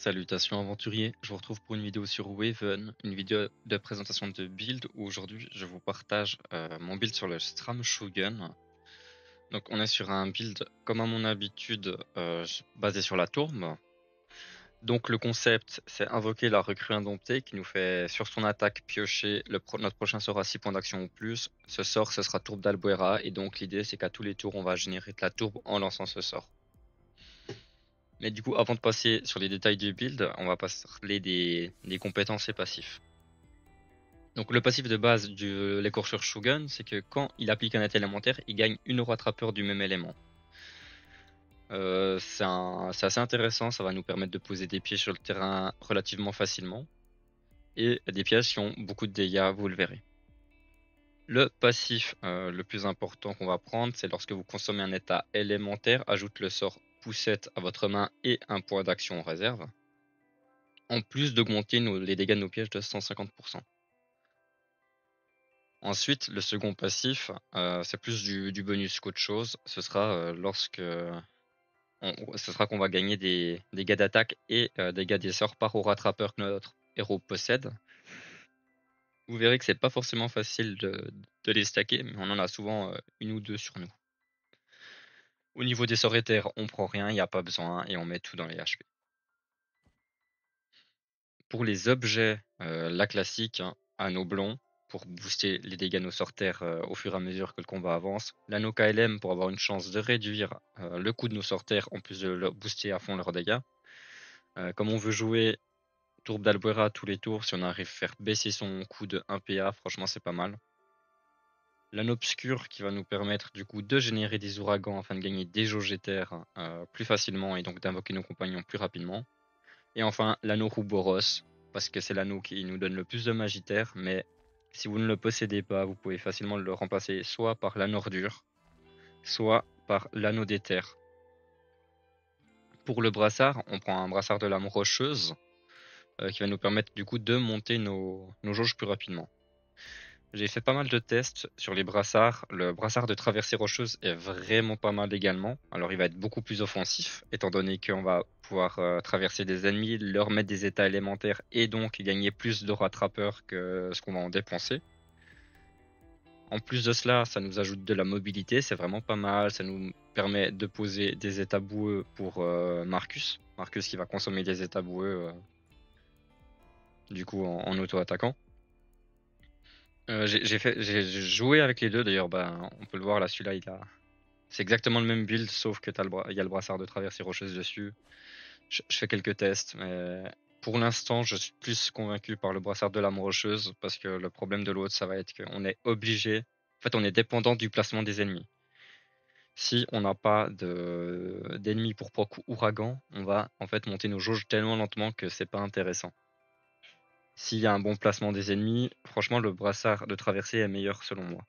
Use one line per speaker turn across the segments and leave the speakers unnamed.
Salutations aventuriers, je vous retrouve pour une vidéo sur Waven, une vidéo de présentation de build où aujourd'hui je vous partage mon build sur le Stram Shogun. Donc on est sur un build comme à mon habitude basé sur la tourbe. Donc le concept c'est invoquer la recrue indomptée qui nous fait sur son attaque piocher notre prochain sort à 6 points d'action ou plus. Ce sort ce sera tourbe d'Albuera et donc l'idée c'est qu'à tous les tours on va générer de la tourbe en lançant ce sort. Mais du coup, avant de passer sur les détails du build, on va parler des compétences et passifs. Donc le passif de base de l'écorchure Shogun, c'est que quand il applique un attaque élémentaire, il gagne une aura trappeur du même élément. C'est assez intéressant, ça va nous permettre de poser des pièges sur le terrain relativement facilement. Et des pièges qui ont beaucoup de dégâts, vous le verrez. Le passif le plus important qu'on va prendre, c'est lorsque vous consommez un état élémentaire, ajoute le sort poussette à votre main et un point d'action en réserve. En plus d'augmenter les dégâts de nos pièges de 150%. Ensuite, le second passif, c'est plus du bonus qu'autre chose. Ce sera ce sera qu'on va gagner des dégâts d'attaque et dégâts des sorts par aura trappeur que notre héros possède. Vous verrez que c'est pas forcément facile de les stacker, mais on en a souvent une ou deux sur nous. Au niveau des sorts éthers, on prend rien, il n'y a pas besoin, et on met tout dans les HP. Pour les objets, la classique, hein, anneau blond pour booster les dégâts de nos sorteurs au fur et à mesure que le combat avance. L'anneau KLM pour avoir une chance de réduire le coût de nos sorteurs en plus de leur booster à fond leurs dégâts. Comme on veut jouer tourbe d'Albuera tous les tours, si on arrive à faire baisser son coût de 1 PA, franchement c'est pas mal. L'anneau obscur qui va nous permettre du coup de générer des ouragans afin de gagner des jauges éthers plus facilement et donc d'invoquer nos compagnons plus rapidement. Et enfin l'anneau Rouboros, parce que c'est l'anneau qui nous donne le plus de magitaire, mais si vous ne le possédez pas, vous pouvez facilement le remplacer soit par l'anneau ordure, soit par l'anneau d'éther. Pour le brassard, on prend un brassard de lame rocheuse qui va nous permettre du coup de monter nos jauges plus rapidement. J'ai fait pas mal de tests sur les brassards. Le brassard de traversée rocheuse est vraiment pas mal également. Alors il va être beaucoup plus offensif, étant donné qu'on va pouvoir traverser des ennemis, leur mettre des états élémentaires et donc gagner plus de rattrapeurs que ce qu'on va en dépenser. En plus de cela, ça nous ajoute de la mobilité, c'est vraiment pas mal. Ça nous permet de poser des états boueux pour Marcus. Marcus qui va consommer des états boueux du coup en auto-attaquant. J'ai joué avec les deux d'ailleurs, on peut le voir là, celui-là c'est exactement le même build sauf que il y a le brassard de traversée rocheuse dessus. Je fais quelques tests, mais pour l'instant je suis plus convaincu par le brassard de lame rocheuse parce que le problème de l'autre ça va être qu'on est obligé, en fait on est dépendant du placement des ennemis. Si on n'a pas d'ennemis pour proc ouragan, on va en fait monter nos jauges tellement lentement que c'est pas intéressant. S'il y a un bon placement des ennemis, franchement le brassard de traversée est meilleur selon moi.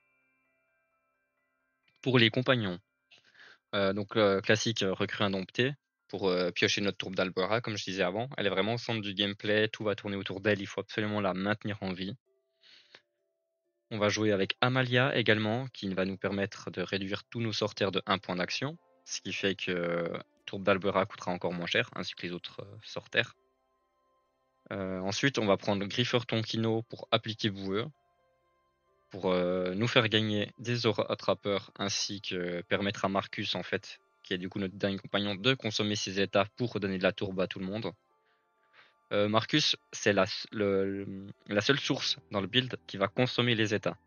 Pour les compagnons, classique recrue indomptée pour piocher notre tourbe d'Albera, comme je disais avant. Elle est vraiment au centre du gameplay, tout va tourner autour d'elle, il faut absolument la maintenir en vie. On va jouer avec Amalia également, qui va nous permettre de réduire tous nos sorteurs de 1 point d'action, ce qui fait que tourbe d'Albera coûtera encore moins cher, ainsi que les autres sorteurs. Ensuite, on va prendre Griffer Tonkino pour appliquer boueux, pour nous faire gagner des auras attrapeurs ainsi que permettre à Marcus en fait, qui est du coup notre dernier compagnon, de consommer ses états pour donner de la tourbe à tout le monde. Marcus, c'est la seule source dans le build qui va consommer les états.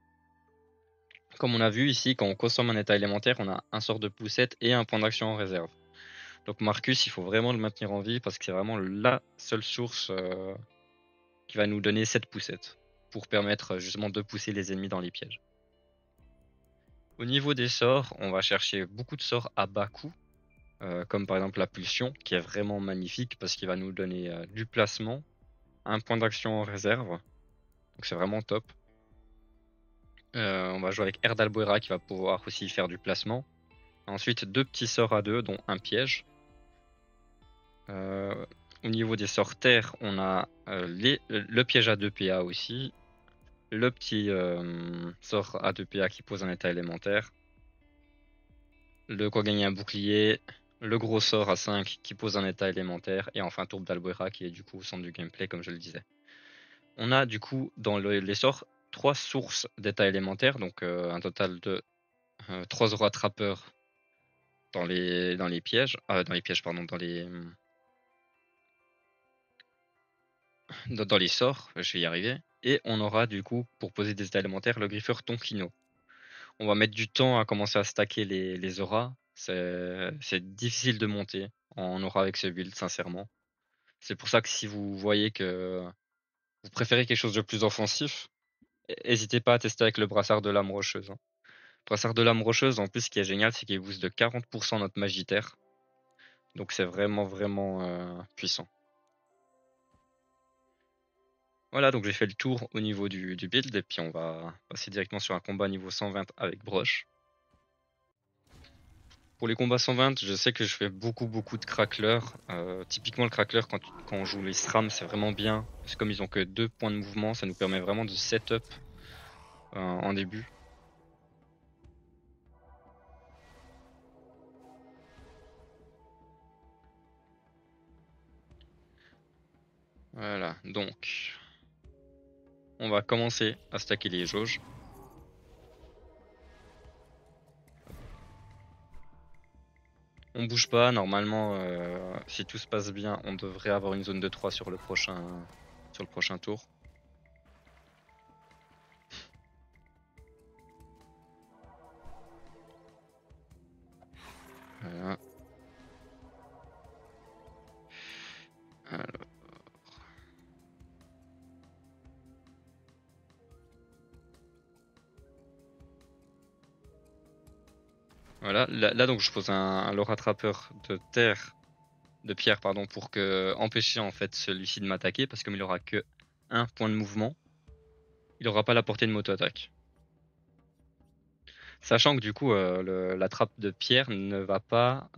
Comme on a vu ici, quand on consomme un état élémentaire, on a un sort de poussette et un point d'action en réserve. Donc Marcus, il faut vraiment le maintenir en vie parce que c'est vraiment la seule source qui va nous donner cette poussette pour permettre justement de pousser les ennemis dans les pièges. Au niveau des sorts, on va chercher beaucoup de sorts à bas coût, comme par exemple la pulsion, qui est vraiment magnifique parce qu'il va nous donner du placement, un point d'action en réserve, donc c'est vraiment top. On va jouer avec Erdalbuera qui va pouvoir aussi faire du placement. Ensuite, deux petits sorts à deux, dont un piège. Au niveau des sorts terre, on a le piège à 2 PA aussi, le petit sort à 2 PA qui pose un état élémentaire, le quoi gagner un bouclier, le gros sort à 5 qui pose un état élémentaire, et enfin Tourbe d'Albuera qui est du coup au centre du gameplay comme je le disais. On a du coup dans les sorts 3 sources d'état élémentaire, donc un total de 3 auras attrapeurs dans les pièges, pardon, dans les sorts, je vais y arriver. Et on aura du coup, pour poser des états élémentaires, le griffeur Tonkino. On va mettre du temps à commencer à stacker les auras. C'est difficile de monter en aura avec ce build, sincèrement. C'est pour ça que si vous voyez que vous préférez quelque chose de plus offensif, n'hésitez pas à tester avec le brassard de lame rocheuse, hein. Brassard de lame rocheuse, en plus, ce qui est génial, c'est qu'il booste de 40% notre magie terre. Donc c'est vraiment, vraiment puissant. Voilà, donc j'ai fait le tour au niveau du build, et puis on va passer directement sur un combat niveau 120 avec Broche. Pour les combats 120, je sais que je fais beaucoup de cracklers. Typiquement, le crackler, quand on joue les SRAM, c'est vraiment bien. Parce que comme ils ont que 2 points de mouvement, ça nous permet vraiment de setup en début. Voilà, donc on va commencer à stacker les jauges. On bouge pas, normalement, si tout se passe bien, on devrait avoir une zone de 3 sur le prochain tour. Voilà. Alors, voilà. Là, donc je pose un lore attrapeur de pierre, pardon, pour empêcher en fait celui-ci de m'attaquer, parce que comme il aura que un point de mouvement, il aura pas la portée de moto-attaque. Sachant que du coup, la trappe de pierre ne va pas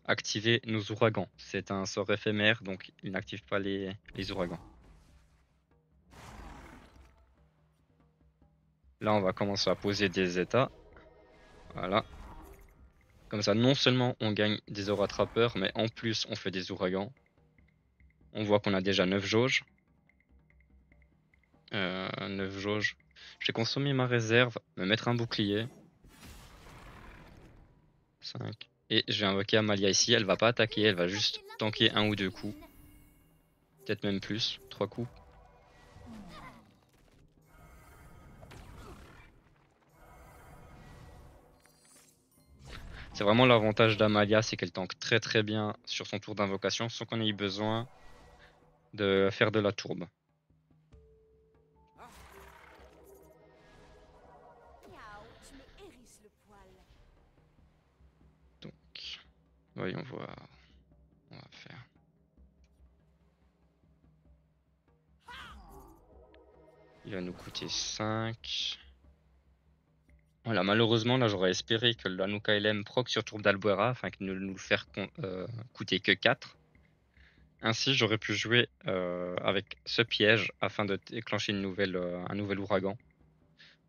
activer nos ouragans. C'est un sort éphémère, donc il n'active pas les ouragans. Là, on va commencer à poser des états. Voilà. Comme ça, non seulement on gagne des auras attrapeurs, mais en plus on fait des ouragans. On voit qu'on a déjà 9 jauges. 9 jauges. Je vais consommer ma réserve, me mettre un bouclier. 5. Et je vais invoquer Amalia ici. Elle va pas attaquer, elle va juste tanker un ou deux coups. Peut-être même plus, 3 coups. C'est vraiment l'avantage d'Amalia, c'est qu'elle tank très bien sur son tour d'invocation sans qu'on ait eu besoin de faire de la tourbe. Donc, voyons voir. On va faire. Il va nous coûter 5. Voilà, malheureusement, là, j'aurais espéré que le Hanukkah LM proc sur tourbe d'Albuera afin de nous le faire coûter que 4. Ainsi, j'aurais pu jouer avec ce piège afin de déclencher un nouvel ouragan.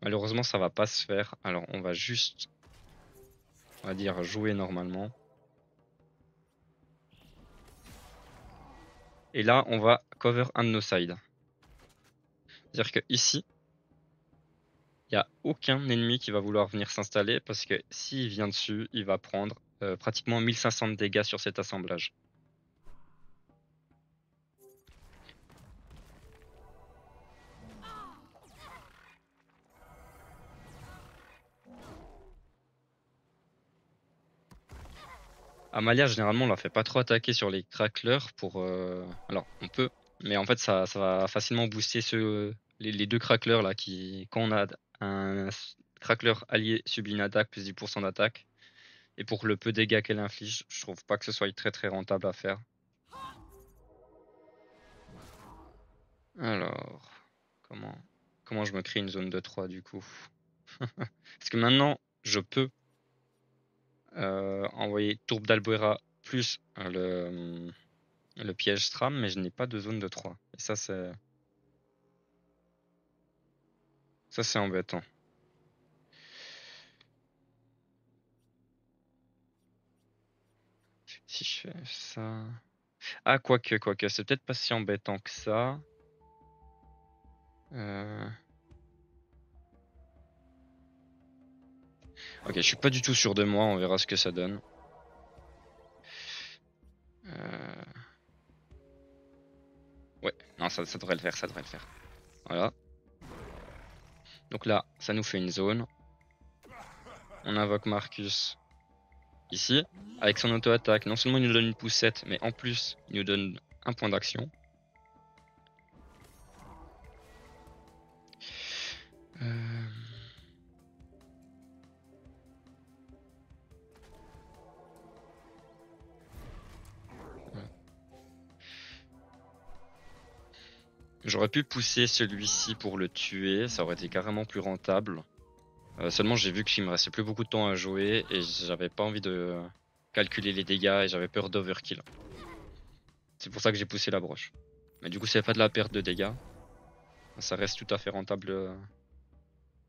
Malheureusement, ça va pas se faire. Alors, on va juste, on va dire, jouer normalement. Et là, on va cover un de nos sides. C'est-à-dire que ici, il n'y a aucun ennemi qui va vouloir venir s'installer parce que s'il vient dessus, il va prendre pratiquement 1500 de dégâts sur cet assemblage. Amalia, généralement, on la fait pas trop attaquer sur les cracklers pour. Alors, on peut, mais en fait, ça va facilement booster les deux cracklers là quand on a un crackler allié subit une attaque plus 10% d'attaque. Et pour le peu de dégâts qu'elle inflige, je trouve pas que ce soit très rentable à faire. Alors, comment, comment je me crée une zone de 3 du coup? Parce que maintenant, je peux envoyer Tourbe d'Albuera plus le piège Stram, mais je n'ai pas de zone de 3. Et ça c'est embêtant. Si je fais ça... Ah, quoique, c'est peut-être pas si embêtant que ça. Ok, je suis pas du tout sûr de moi, on verra ce que ça donne. Ouais, non, ça devrait le faire, ça devrait le faire. Voilà. Donc là, ça nous fait une zone. On invoque Marcus ici. Avec son auto-attaque, non seulement il nous donne une poussette, mais en plus, il nous donne un point d'action. J'aurais pu pousser celui-ci pour le tuer, ça aurait été carrément plus rentable. Seulement j'ai vu qu'il me restait plus beaucoup de temps à jouer et j'avais pas envie de calculer les dégâts et j'avais peur d'overkill. C'est pour ça que j'ai poussé la broche. Mais du coup c'est pas de la perte de dégâts. Ça reste tout à fait rentable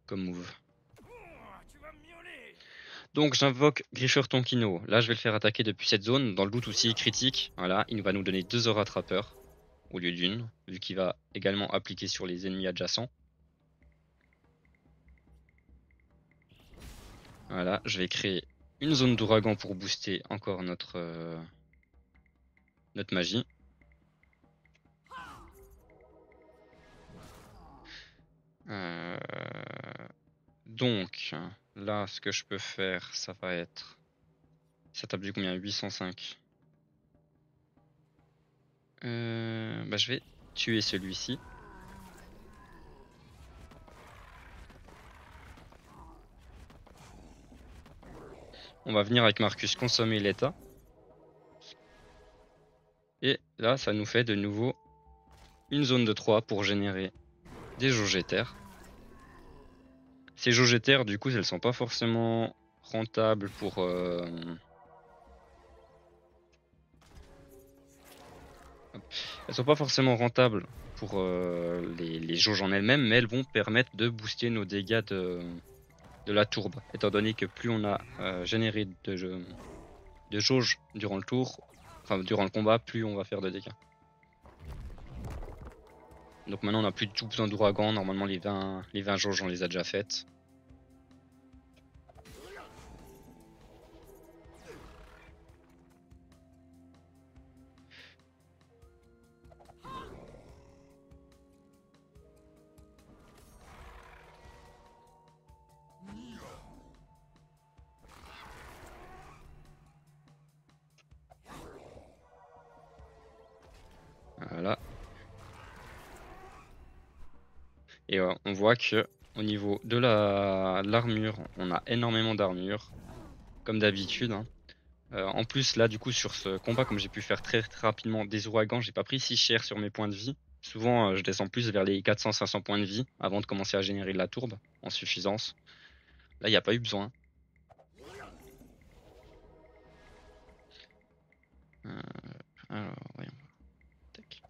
comme move. Donc j'invoque Grisher Tonkino. Là je vais le faire attaquer depuis cette zone. Dans le doute aussi critique. Voilà, il va nous donner 2 Aura Trappers au lieu d'une, vu qu'il va également appliquer sur les ennemis adjacents. Voilà, je vais créer une zone d'ouragan pour booster encore notre magie. Donc là, ce que je peux faire, ça va être... Ça tape du combien? 805. Bah, je vais tuer celui-ci. On va venir avec Marcus consommer l'état. Et là, ça nous fait de nouveau une zone de 3 pour générer des jauges éthers. Ces jauges éthers, du coup, elles sont pas forcément rentables pour... Elles sont pas forcément rentables pour les jauges en elles-mêmes, mais elles vont permettre de booster nos dégâts de la tourbe, étant donné que plus on a généré de jauge durant le tour, enfin durant le combat, plus on va faire de dégâts. Donc maintenant on n'a plus du tout besoin d'ouragan, normalement les 20 jauges on les a déjà faites. Voilà. Et on voit que au niveau de l'armure, on a énormément d'armure, comme d'habitude. Hein. En plus, là, du coup, sur ce combat, comme j'ai pu faire très, très rapidement des ouragans, j'ai pas pris si cher sur mes points de vie. Souvent, je descends plus vers les 400-500 points de vie avant de commencer à générer de la tourbe en suffisance. Là, il n'y a pas eu besoin. Alors, voyons. Tac.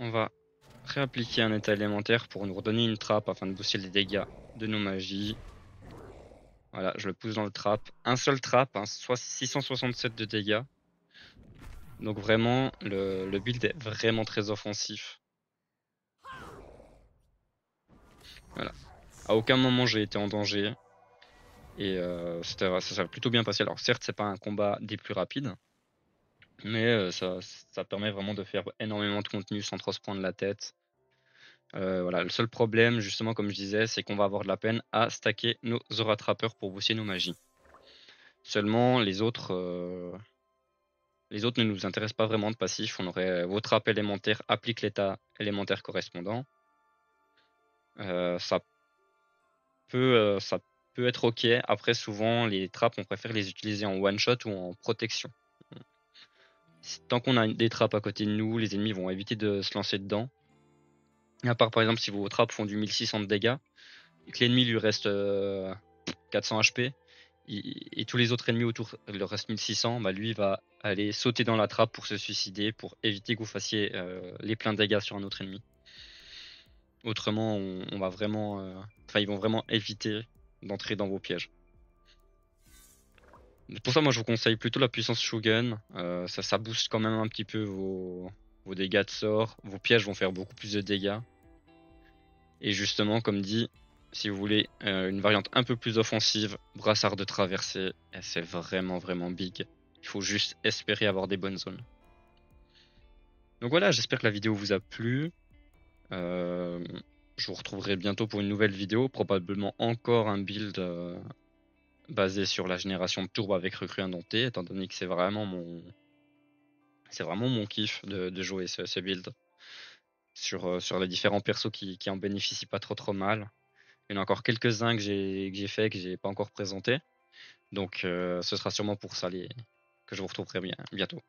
On va réappliquer un état élémentaire pour nous redonner une trappe afin de booster les dégâts de nos magies. Voilà, je le pousse dans le trap. Un seul trap, hein, soit 667 de dégâts. Donc vraiment, le build est vraiment très offensif. Voilà. À aucun moment j'ai été en danger. Et ça s'est plutôt bien passé. Alors certes, c'est pas un combat des plus rapides. Mais ça permet vraiment de faire énormément de contenu sans trop se prendre la tête. Voilà, le seul problème, justement, comme je disais, c'est qu'on va avoir de la peine à stacker nos Aura Trappers pour booster nos magies. Seulement, les autres ne nous intéressent pas vraiment de passif. On aurait vos trappes élémentaires, applique l'état élémentaire correspondant. Ça ça peut être ok. Après, souvent, les trappes, on préfère les utiliser en one shot ou en protection. Tant qu'on a des trappes à côté de nous, les ennemis vont éviter de se lancer dedans. À part par exemple si vos trappes font du 1600 de dégâts et que l'ennemi lui reste 400 HP et tous les autres ennemis autour il leur reste 1600, bah lui il va aller sauter dans la trappe pour se suicider pour éviter que vous fassiez les pleins dégâts sur un autre ennemi. Autrement, on va vraiment, ils vont vraiment éviter d'entrer dans vos pièges. Pour ça, moi, je vous conseille plutôt la puissance Shogun. Ça booste quand même un petit peu vos dégâts de sort. Vos pièges vont faire beaucoup plus de dégâts. Et justement, comme dit, si vous voulez une variante un peu plus offensive, brassard de traversée, c'est vraiment vraiment big. Il faut juste espérer avoir des bonnes zones. Donc voilà, j'espère que la vidéo vous a plu. Je vous retrouverai bientôt pour une nouvelle vidéo, probablement encore un build basé sur la génération de tourbe avec recrue indomptée, étant donné que c'est vraiment mon kiff de jouer ce build sur les différents persos qui en bénéficient pas trop mal. Il y en a encore quelques-uns que j'ai fait, que j'ai pas encore présenté. Donc ce sera sûrement pour ça que je vous retrouverai bientôt.